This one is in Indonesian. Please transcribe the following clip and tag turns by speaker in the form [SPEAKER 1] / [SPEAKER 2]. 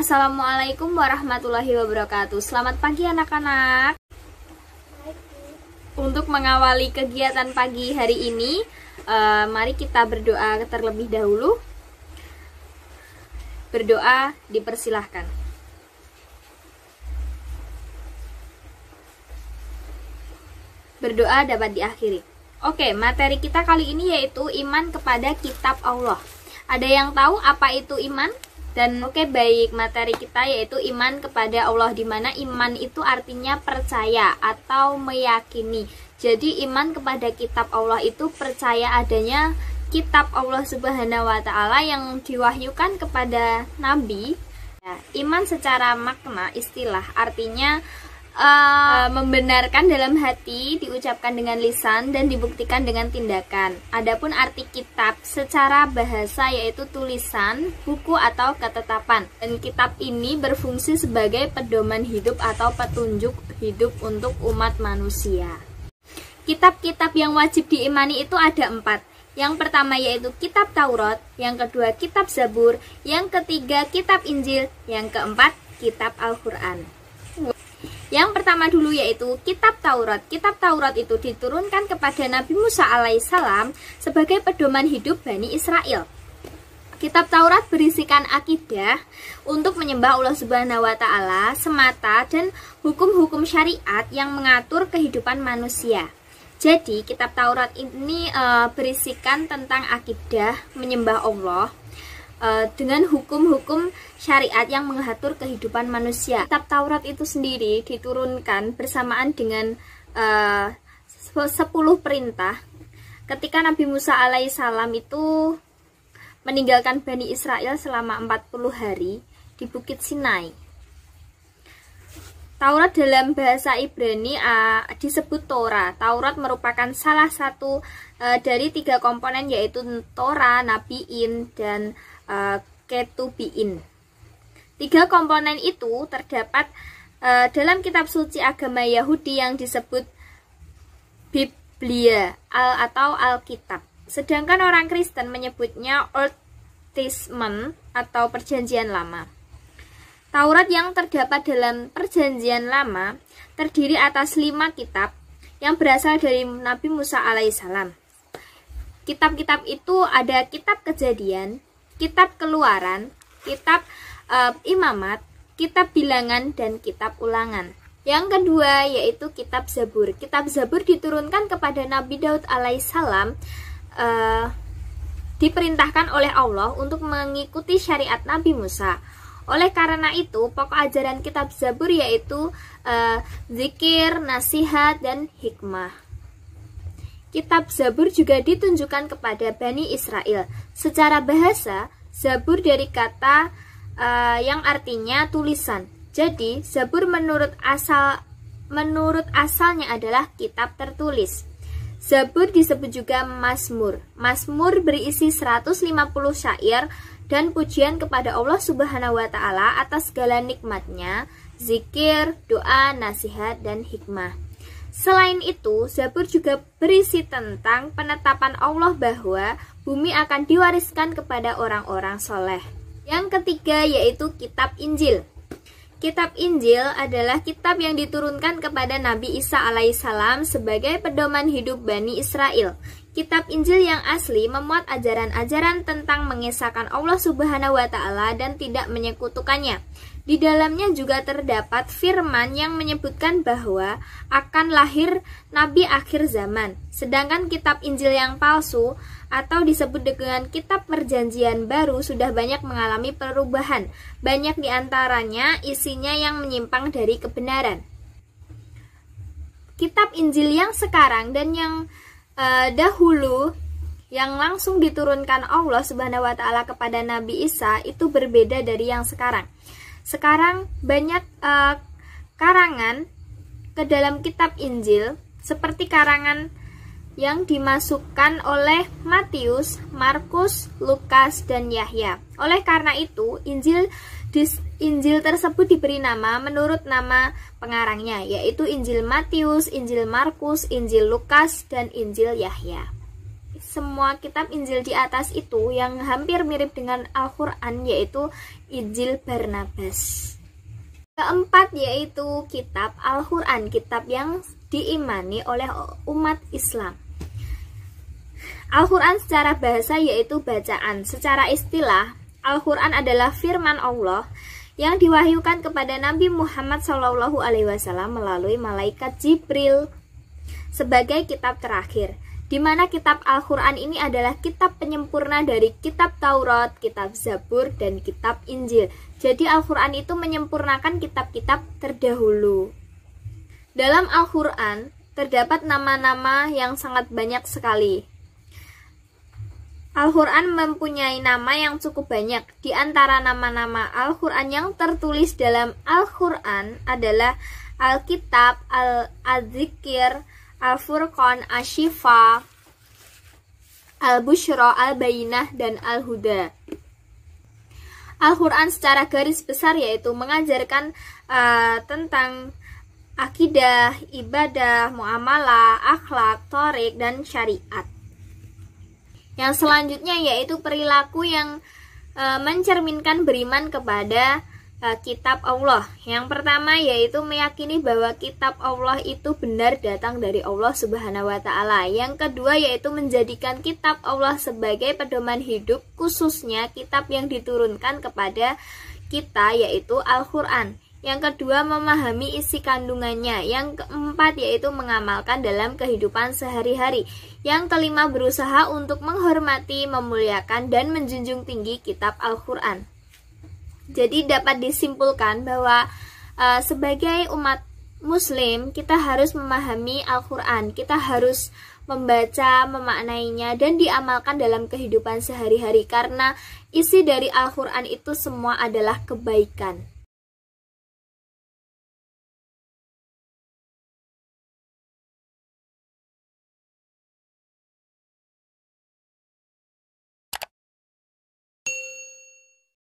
[SPEAKER 1] Assalamualaikum warahmatullahi wabarakatuh. Selamat pagi anak-anak. Untuk mengawali kegiatan pagi hari ini, mari kita berdoa terlebih dahulu. Berdoa dipersilahkan. Berdoa dapat diakhiri. Oke, materi kita kali ini yaitu iman kepada kitab Allah. Ada yang tahu apa itu iman? Dan baik, materi kita yaitu iman kepada Allah, di mana iman itu artinya percaya atau meyakini. Jadi iman kepada kitab Allah itu percaya adanya kitab Allah Subhanahu wa taala yang diwahyukan kepada nabi. Nah, iman secara makna istilah artinya membenarkan dalam hati, diucapkan dengan lisan dan dibuktikan dengan tindakan. Adapun arti kitab secara bahasa yaitu tulisan, buku atau ketetapan. Dan kitab ini berfungsi sebagai pedoman hidup atau petunjuk hidup untuk umat manusia. Kitab-kitab yang wajib diimani itu ada 4. Yang pertama yaitu kitab Taurat, yang kedua kitab Zabur, yang ketiga kitab Injil, yang keempat kitab Al-Quran. Yang pertama dulu yaitu kitab Taurat. Kitab Taurat itu diturunkan kepada Nabi Musa alaihissalam sebagai pedoman hidup Bani Israel. Kitab Taurat berisikan akidah untuk menyembah Allah Subhanahu wa taala semata dan hukum-hukum syariat yang mengatur kehidupan manusia. Jadi kitab Taurat ini berisikan tentang akidah menyembah Allah dengan hukum-hukum syariat yang mengatur kehidupan manusia. Kitab Taurat itu sendiri diturunkan bersamaan dengan 10 perintah ketika Nabi Musa alaihissalam itu meninggalkan Bani Israel selama 40 hari di Bukit Sinai. Taurat dalam bahasa Ibrani disebut Torah. Taurat merupakan salah satu dari 3 komponen yaitu Torah, Nabiin, dan Ketubiin. 3 komponen itu terdapat dalam kitab suci agama Yahudi yang disebut Biblia atau Alkitab. Sedangkan orang Kristen menyebutnya Old Testament atau Perjanjian Lama. Taurat yang terdapat dalam Perjanjian Lama terdiri atas 5 kitab yang berasal dari Nabi Musa alaihissalam. Kitab-kitab itu ada kitab Kejadian, kitab Keluaran, kitab Imamat, kitab Bilangan, dan kitab Ulangan. Yang kedua yaitu kitab Zabur. Kitab Zabur diturunkan kepada Nabi Daud alaihissalam, diperintahkan oleh Allah untuk mengikuti syariat Nabi Musa. Oleh karena itu, pokok ajaran kitab Zabur yaitu zikir, nasihat, dan hikmah. Kitab Zabur juga ditunjukkan kepada Bani Israel. Secara bahasa, Zabur dari kata yang artinya tulisan. Jadi, Zabur menurut asalnya adalah kitab tertulis. Zabur disebut juga Mazmur. Mazmur berisi 150 syair dan pujian kepada Allah Subhanahu wa taala atas segala nikmatnya, zikir, doa, nasihat, dan hikmah. Selain itu, Zabur juga berisi tentang penetapan Allah bahwa bumi akan diwariskan kepada orang-orang soleh. Yang ketiga yaitu kitab Injil. Kitab Injil adalah kitab yang diturunkan kepada Nabi Isa alaihissalam sebagai pedoman hidup Bani Israel. Kitab Injil yang asli memuat ajaran-ajaran tentang mengesahkan Allah Subhanahu wa taala dan tidak menyekutukannya. Di dalamnya juga terdapat firman yang menyebutkan bahwa akan lahir nabi akhir zaman. Sedangkan kitab Injil yang palsu atau disebut dengan kitab Perjanjian Baru sudah banyak mengalami perubahan. Banyak diantaranya isinya yang menyimpang dari kebenaran. Kitab Injil yang sekarang dan yang dahulu yang langsung diturunkan Allah Subhanahu wa taala kepada Nabi Isa itu berbeda dari yang sekarang. Sekarang banyak karangan ke dalam kitab Injil seperti karangan yang dimasukkan oleh Matius, Markus, Lukas, dan Yahya. Oleh karena itu, Injil tersebut diberi nama menurut nama pengarangnya, yaitu Injil Matius, Injil Markus, Injil Lukas, dan Injil Yahya. semua kitab Injil di atas itu yang hampir mirip dengan Al-Quran, yaitu Injil Barnabas. Keempat yaitu kitab Al-Quran, kitab yang diimani oleh umat Islam. Al-Quran secara bahasa yaitu bacaan. Secara istilah, Al-Quran adalah firman Allah yang diwahyukan kepada Nabi Muhammad SAW melalui malaikat Jibril sebagai kitab terakhir, di mana kitab Al-Quran ini adalah kitab penyempurna dari kitab Taurat, kitab Zabur, dan kitab Injil. Jadi Al-Quran itu menyempurnakan kitab-kitab terdahulu. Dalam Al-Quran terdapat nama-nama yang sangat banyak sekali. Al-Quran mempunyai nama yang cukup banyak. Di antara nama-nama Al-Quran yang tertulis dalam Al-Quran adalah Al-Kitab, Al-Dzikir, Al-Furqan, Asy-Syifa, Al-Busyra, Al-Bayyinah, dan Al-Huda. Al-Quran secara garis besar yaitu mengajarkan tentang akidah, ibadah, muamalah, akhlak, thorik, dan syariat. Yang selanjutnya yaitu perilaku yang mencerminkan beriman kepada kitab Allah. Yang pertama yaitu meyakini bahwa kitab Allah itu benar datang dari Allah Subhanahu wa Ta'ala. Yang kedua yaitu menjadikan kitab Allah sebagai pedoman hidup, khususnya kitab yang diturunkan kepada kita yaitu Al-Quran. Yang kedua memahami isi kandungannya. Yang keempat yaitu mengamalkan dalam kehidupan sehari-hari. Yang kelima berusaha untuk menghormati, memuliakan, dan menjunjung tinggi kitab Al-Quran. Jadi dapat disimpulkan bahwa sebagai umat muslim kita harus memahami Al-Quran, kita harus membaca, memaknainya, dan diamalkan dalam kehidupan sehari-hari, karena isi dari Al-Quran itu semua adalah kebaikan.